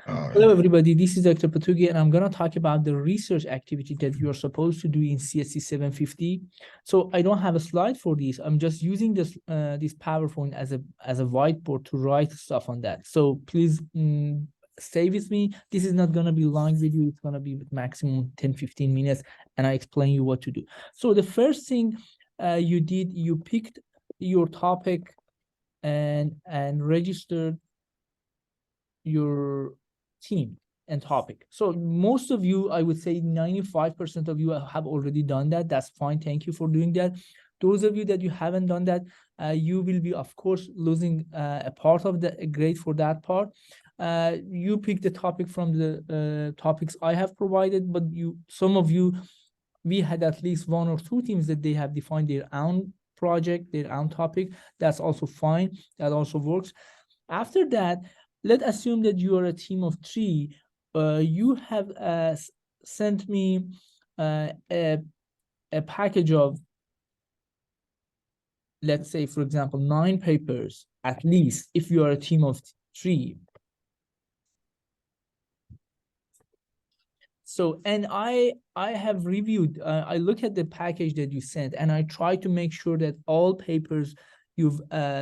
Oh, Hello, yeah. everybody. This is Dr. Patugi, and I'm going to talk about the research activity that you're supposed to do in CST 750. So I don't have a slide for this. I'm just using this PowerPoint as a whiteboard to write stuff on that. So please stay with me. This is not going to be a long video. It's going to be maximum 10-15 minutes, and I explain you what to do. So the first thing you did, you picked your topic and registered your team and topic. So most of you, I would say 95% of you have already done that. That's fine. Thank you for doing that. Those of you that you haven't done that, you will be, of course, losing a part of the grade for that part. You pick the topic from the topics I have provided, but some of you, we had at least one or two teams that they have defined their own project, their own topic. That's also fine. That also works. After that, let's assume that you are a team of 3. You have sent me a package of, let's say, for example, 9 papers, at least, if you are a team of 3. So, and I have reviewed, I look at the package that you sent, and I try to make sure that all papers you've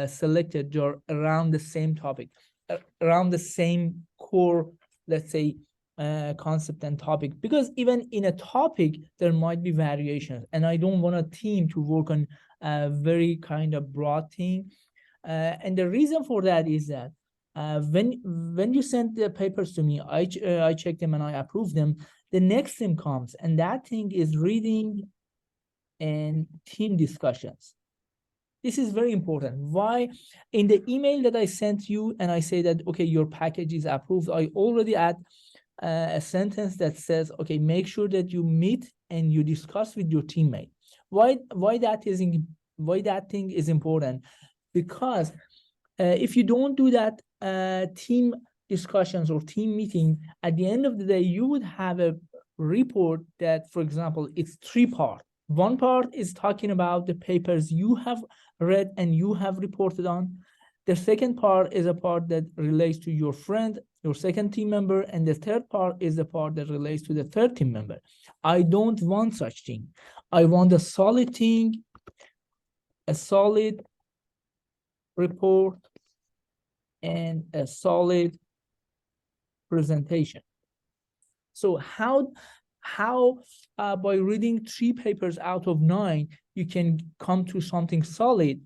selected are around the same topic, around the same core, let's say, concept and topic, because even in a topic, there might be variations, and I don't want a team to work on a very kind of broad thing. And the reason for that is that when you send the papers to me, I check them and I approve them. The next thing comes, and that thing is reading and team discussions. This is very important. Why? In the email that I sent you, and I say that, okay, your package is approved, I already add a sentence that says, okay, make sure that you meet and you discuss with your teammate. Why that thing is important? Because if you don't do that team discussions or team meeting, at the end of the day, you would have a report that, for example, it's 3 parts. One part is talking about the papers you have read and you have reported on. The second part is a part that relates to your friend, your second team member, and the third part is the part that relates to the third team member. I don't want such thing. I want a solid thing, a solid report, and a solid presentation. So how by reading 3 papers out of 9, you can come to something solid?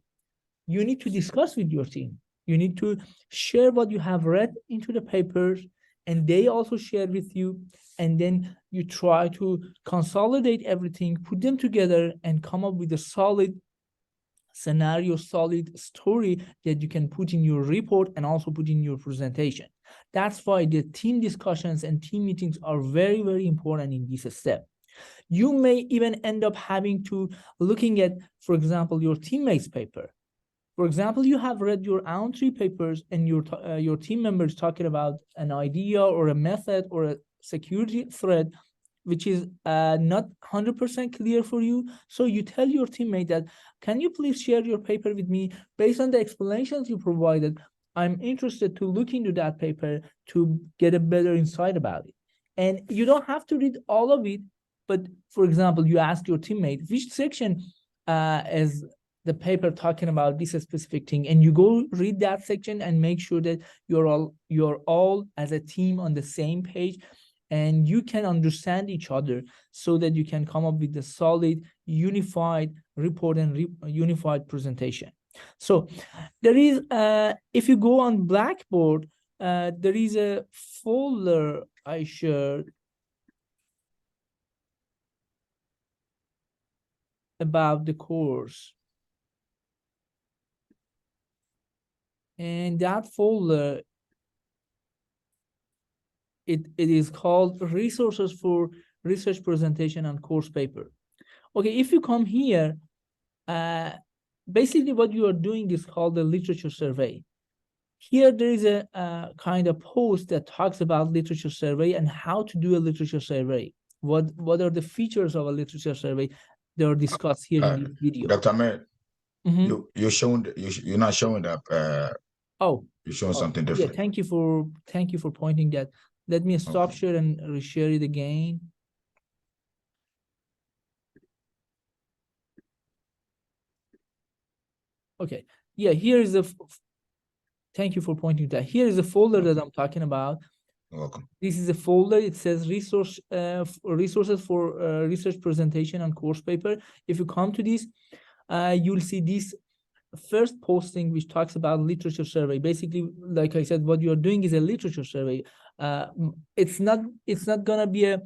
You need to discuss with your team. You need to share what you have read into the papers, and they also share with you. And then you try to consolidate everything, put them together, and come up with a solid scenario, solid story that you can put in your report and also put in your presentation. That's why the team discussions and team meetings are very, very important in this step. You may even end up having to looking at, for example, your teammates' paper. For example, you have read your own 3 papers and your team members talking about an idea or a method or a security threat, which is not 100% clear for you. So you tell your teammate that, can you please share your paper with me? Based on the explanations you provided, I'm interested to look into that paper to get a better insight about it. And you don't have to read all of it, but for example, you ask your teammate, which section is the paper talking about this specific thing, and you go read that section and make sure that you're all as a team on the same page, and you can understand each other so that you can come up with a solid, unified report and unified presentation. So there is, if you go on Blackboard, there is a folder I shared about the course. And that folder, it is called Resources for Research Presentation and Course Paper. Okay, if you come here, basically what you are doing is called the literature survey. Here there is a kind of post that talks about literature survey and how to do a literature survey. What are the features of a literature survey? They are discussed here in this video. Dr. Ahmed, you're not showing up. Oh, You're showing something Yeah, different. thank you for pointing that. Let me stop Okay. share and reshare it again. Okay. Yeah, here is thank you for pointing that. Here is the folder that I'm talking about. You're welcome. This is a folder. It says resources for research presentation and course paper. If you come to this, you'll see this first posting which talks about literature survey. Basically, like I said, what you're doing is a literature survey. It's not gonna be a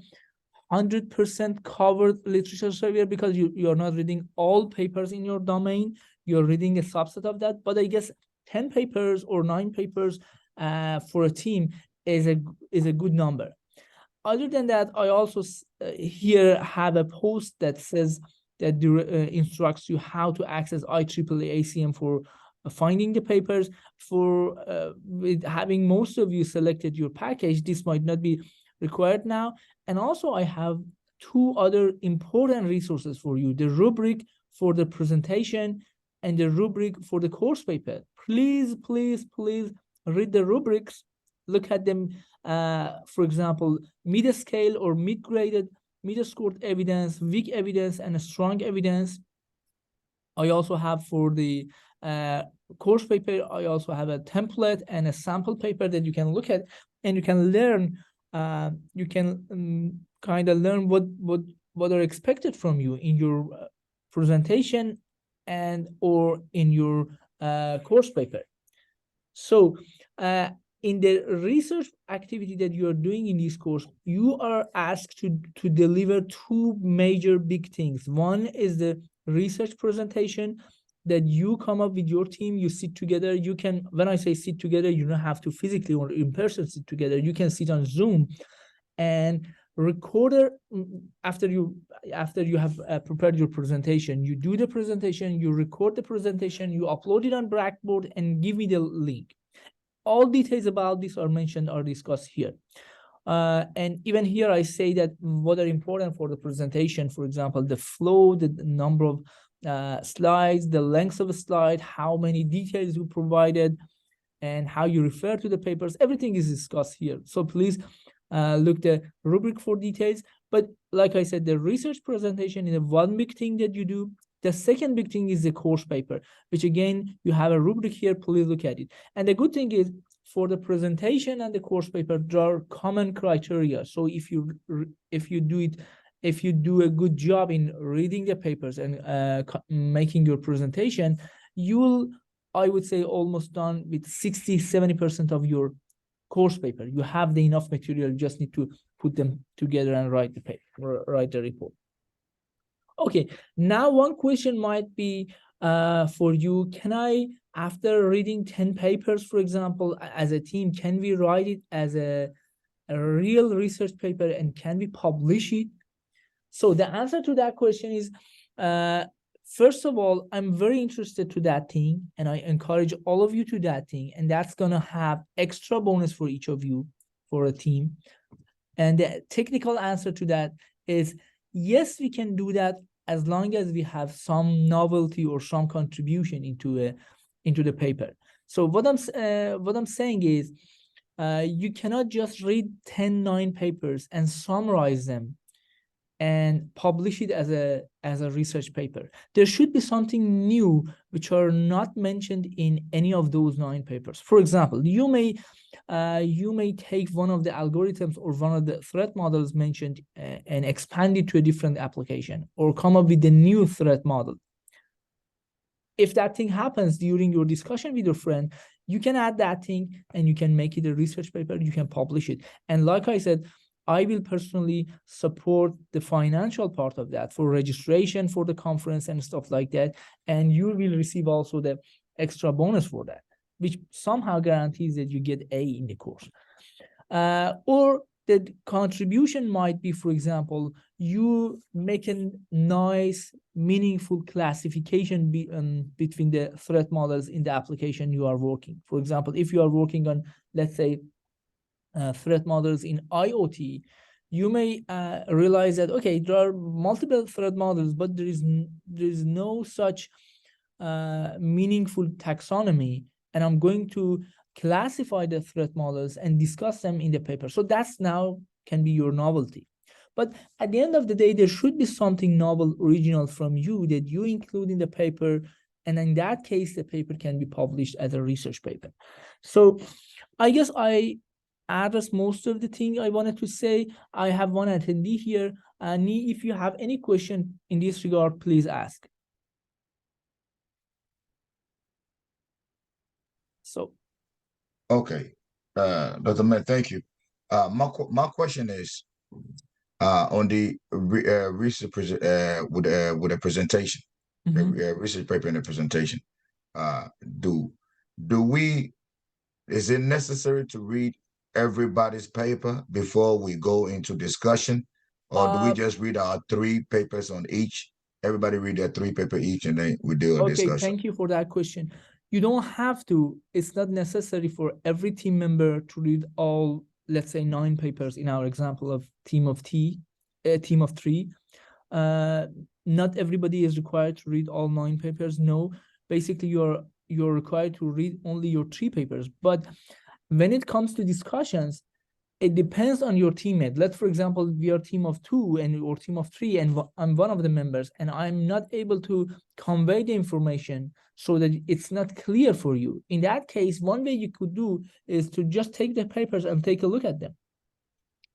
100% covered literature survey because you're not reading all papers in your domain. You're reading a subset of that. But I guess 10 papers or 9 papers for a team is a good number. Other than that, I also here have a post that says that instructs you how to access IEEE ACM for finding the papers. With having most of you selected your package, this might not be required now. And also I have 2 other important resources for you: the rubric for the presentation and the rubric for the course paper. Please read the rubrics, look at them. For example, mid-scale or mid-graded, mid-scored evidence, weak evidence, and strong evidence. I also have for the course paper, I also have a template and a sample paper that you can look at, and you can learn. You can kind of learn what are expected from you in your presentation and or in your course paper. So in the research activity that you are doing in this course, you are asked to deliver 2 major big things. One is the research presentation that you come up with your team, you sit together. You can, when I say sit together, you don't have to physically or in person sit together. You can sit on Zoom and recorder after you have prepared your presentation. You do the presentation, you record the presentation, you upload it on Blackboard and give me the link. All details about this are mentioned or discussed here. And even here, I say that what are important for the presentation, for example, the flow, the number of slides, the length of a slide, how many details you provided, and how you refer to the papers. Everything is discussed here. So please look the rubric for details. But like I said, the research presentation is one big thing that you do. The second big thing is the course paper, which again, you have a rubric here. Please look at it. And the good thing is, for the presentation and the course paper, there are common criteria. So if you do a good job in reading the papers and making your presentation, you'll, I would say, almost done with 60-70% of your course paper. You have the enough material, you just need to put them together and write the paper, write the report. Okay, now one question might be for you: can I, after reading 10 papers, for example, as a team, can we write it as a real research paper and can we publish it? So the answer to that question is, first of all, I'm very interested to that thing, and I encourage all of you to that thing, and that's gonna have extra bonus for each of you for a team. And the technical answer to that is yes, we can do that as long as we have some novelty or some contribution into the paper. So what I'm saying is, you cannot just read 10 papers and summarize them and publish it as a research paper. There should be something new which are not mentioned in any of those 9 papers. For example, you may take one of the algorithms or one of the threat models mentioned and expand it to a different application, or come up with a new threat model. If that thing happens during your discussion with your friend, you can add that thing and you can make it a research paper, you can publish it. And like I said, I will personally support the financial part of that for registration for the conference and stuff like that. And you will receive also the extra bonus for that, which somehow guarantees that you get A in the course. Or the contribution might be, for example, you make a nice, meaningful classification between the threat models in the application you are working. For example, if you are working on, let's say, threat models in IoT, you may realize that, okay, there are multiple threat models, but there is no such meaningful taxonomy, and I'm going to classify the threat models and discuss them in the paper. So that's now can be your novelty. But at the end of the day, there should be something novel, original from you that you include in the paper. And in that case, the paper can be published as a research paper. So I guess I addressed most of the thing I wanted to say. I have one attendee here. Nii, if you have any question in this regard, please ask. So. Okay. Dr. Matt, thank you. My question is on the research with a presentation, research paper and a presentation. Is it necessary to read everybody's paper before we go into discussion, or do we just read our 3 papers on each? Everybody read their 3 paper each, and then we do a discussion. Okay, thank you for that question. You don't have to. It's not necessary for every team member to read all, let's say, 9 papers in our example of team of 3. Not everybody is required to read all 9 papers. No, basically you're required to read only your 3 papers. But when it comes to discussions, it depends on your teammate. Let's, for example, we are a team of 2 and or team of 3, and I'm one of the members, and I'm not able to convey the information so that it's not clear for you. In that case, one way you could do is to just take the papers and take a look at them.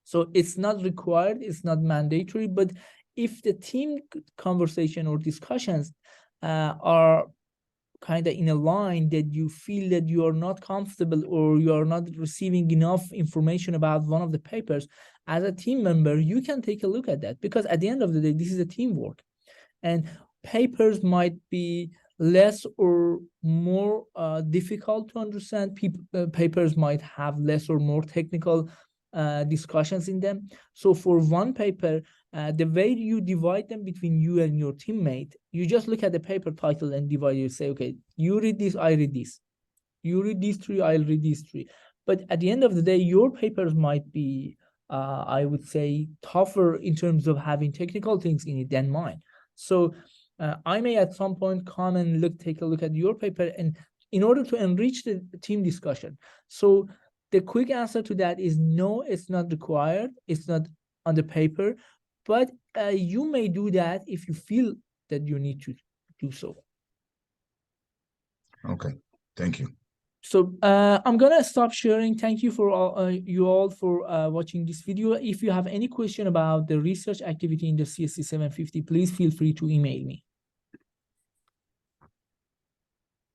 So it's not required, it's not mandatory, but if the team conversation or discussions are kind of in a line that you feel that you are not comfortable or you are not receiving enough information about one of the papers, as a team member, you can take a look at that, because at the end of the day, this is a teamwork, and papers might be less or more difficult to understand. Papers might have less or more technical discussions in them. So for one paper, the way you divide them between you and your teammate, you just look at the paper title and divide. You say, okay, you read this, I read this. You read these 3, I'll read these 3. But at the end of the day, your papers might be, I would say, tougher in terms of having technical things in it than mine. So I may at some point come and take a look at your paper, and in order to enrich the team discussion. So the quick answer to that is no, it's not required. It's not on the paper, but you may do that if you feel that you need to do so. Okay, thank you. So I'm gonna stop sharing. Thank you for you all for watching this video. If you have any question about the research activity in the CST 750, please feel free to email me.